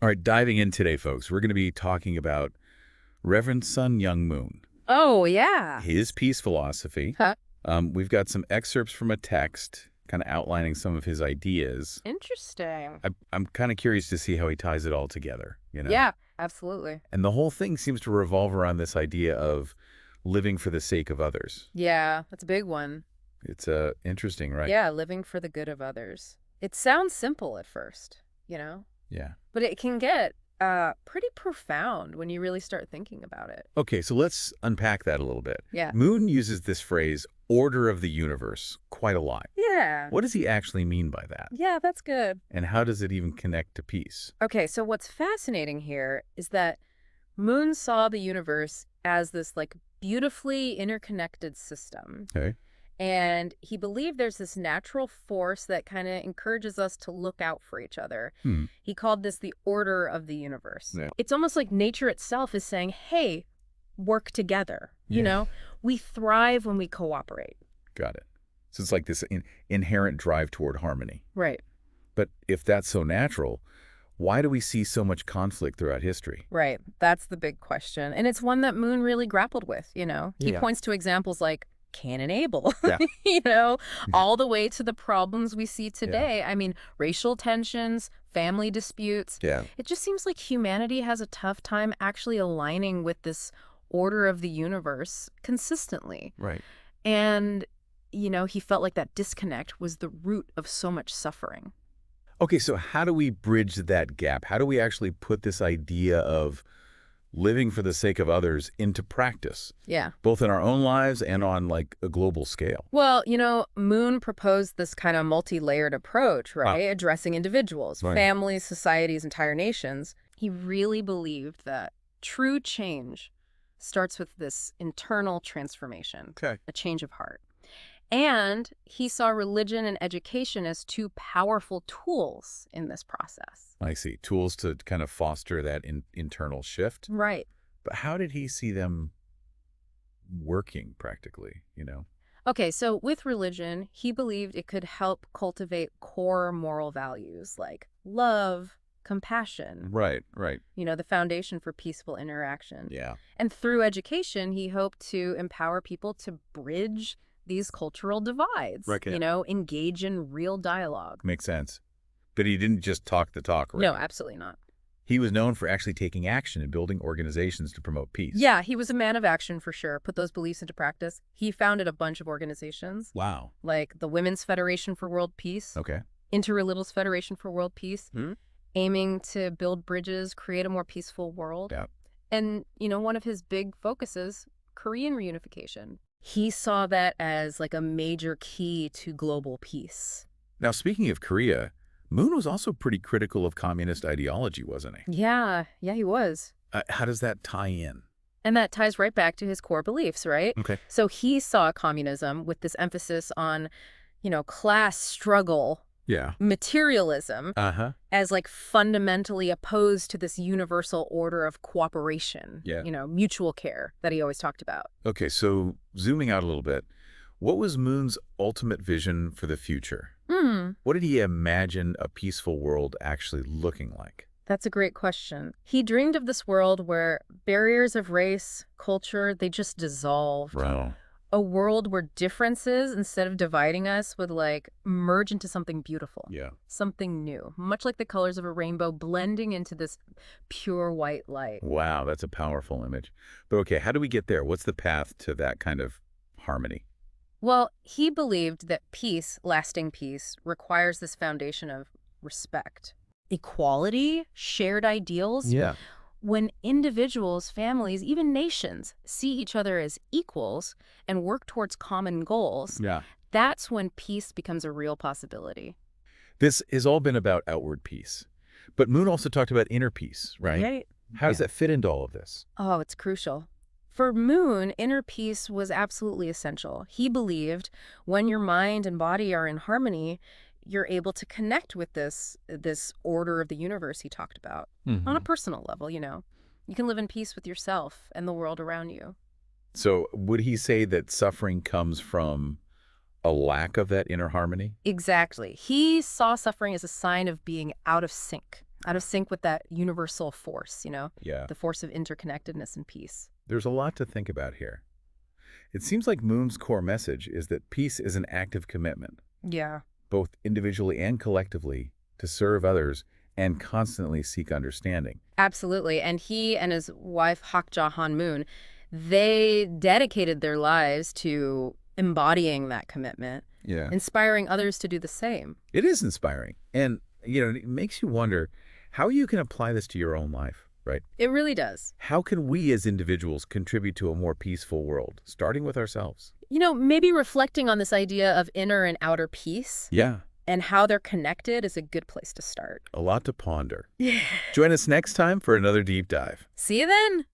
All right, diving in today, folks, we're going to be talking about Reverend Sun Myung Moon, Oh, yeah. his peace philosophy. Huh? We've got some excerpts from a text kind of outlining some of his ideas. Interesting. I'm kind of curious to see how he ties it all together, Yeah, absolutely. And the whole thing seems to revolve around this idea of living for the sake of others. Yeah, that's a big one. It's interesting, right? Yeah, living for the good of others. It sounds simple at first, Yeah. but it can get pretty profound when you really start thinking about it. Okay, so let's unpack that a little bit. Yeah. Moon uses this phrase, order of the universe, quite a lot. Yeah. What does he actually mean by that? Yeah, that's good. And how does it even connect to peace? Okay, so what's fascinating here is that Moon saw the universe as this beautifully interconnected system. Okay. And he believed there's this natural force that kind of encourages us to look out for each other. He called this the order of the universe. Yeah. It's almost like nature itself is saying, hey, work together. Yeah. We thrive when we cooperate. Got it. So it's like this inherent drive toward harmony. Right. But if that's so natural, why do we see so much conflict throughout history? Right. That's the big question. And it's one that Moon really grappled with, He Yeah. points to examples like Cain and Abel, Yeah. all the way to the problems we see today. I mean, racial tensions, family disputes. Yeah. It just seems like humanity has a tough time actually aligning with this order of the universe consistently. Right. And, he felt like that disconnect was the root of so much suffering. Okay, so how do we bridge that gap? How do we actually put this idea of living for the sake of others into practice, Yeah. both in our own lives and on a global scale? Well, Moon proposed this kind of multi-layered approach, right? Addressing individuals, Right. families, societies, entire nations. He really believed that true change starts with this internal transformation, Okay. a change of heart. And he saw religion and education as two powerful tools in this process. I see. Tools to kind of foster that internal shift. Right. But how did he see them working practically, Okay, so with religion, he believed it could help cultivate core moral values like love, compassion, Right, right. the foundation for peaceful interaction. Yeah. And through education, he hoped to empower people to bridge these cultural divides, Right. engage in real dialogue. Makes sense. But he didn't just talk the talk, right? No, absolutely not. He was known for actually taking action and building organizations to promote peace. Yeah, he was a man of action for sure. Put those beliefs into practice. He founded a bunch of organizations, Wow. like the Women's Federation for World Peace, Okay. Interreligious Federation for World Peace, Hmm? aiming to build bridges, create a more peaceful world. Yeah. And, one of his big focuses, Korean reunification. He saw that as a major key to global peace. Now, speaking of Korea, Moon was also pretty critical of communist ideology, wasn't he? Yeah, he was. How does that tie in? And that ties right back to his core beliefs, right? Okay. So he saw communism with this emphasis on, class struggle, Yeah. materialism, Uh-huh. as fundamentally opposed to this universal order of cooperation, Yeah. Mutual care that he always talked about. Okay, so zooming out a little bit, what was Moon's ultimate vision for the future? What did he imagine a peaceful world actually looking like? That's a great question. He dreamed of this world where barriers of race, culture, they just dissolved. Wow. A world where differences, instead of dividing us, would merge into something beautiful. Yeah. Something new, much like the colors of a rainbow blending into this pure white light. Wow, that's a powerful image. But okay, how do we get there? What's the path to that kind of harmony? Well, he believed that peace, lasting peace, requires this foundation of respect, equality, shared ideals. Yeah. When individuals, families, even nations see each other as equals and work towards common goals, Yeah. that's when peace becomes a real possibility. This has all been about outward peace. But Moon also talked about inner peace, right? How does that fit into all of this? Oh, it's crucial. For Moon, inner peace was absolutely essential. He believed when your mind and body are in harmony, you're able to connect with this order of the universe he talked about on a personal level, You can live in peace with yourself and the world around you. So would he say that suffering comes from a lack of that inner harmony? Exactly. He saw suffering as a sign of being out of sync. out of sync with that universal force, Yeah. the force of interconnectedness and peace. There's a lot to think about here. It seems like Moon's core message is that peace is an active commitment, Yeah. both individually and collectively, to serve others and constantly seek understanding. Absolutely. And he and his wife, Hak Ja-han Moon, they dedicated their lives to embodying that commitment, Yeah. inspiring others to do the same. It is inspiring. And, it makes you wonder how you can apply this to your own life, right? It really does. How can we as individuals contribute to a more peaceful world, starting with ourselves? Maybe reflecting on this idea of inner and outer peace Yeah. and how they're connected is a good place to start. A lot to ponder. Join us next time for another deep dive. See you then.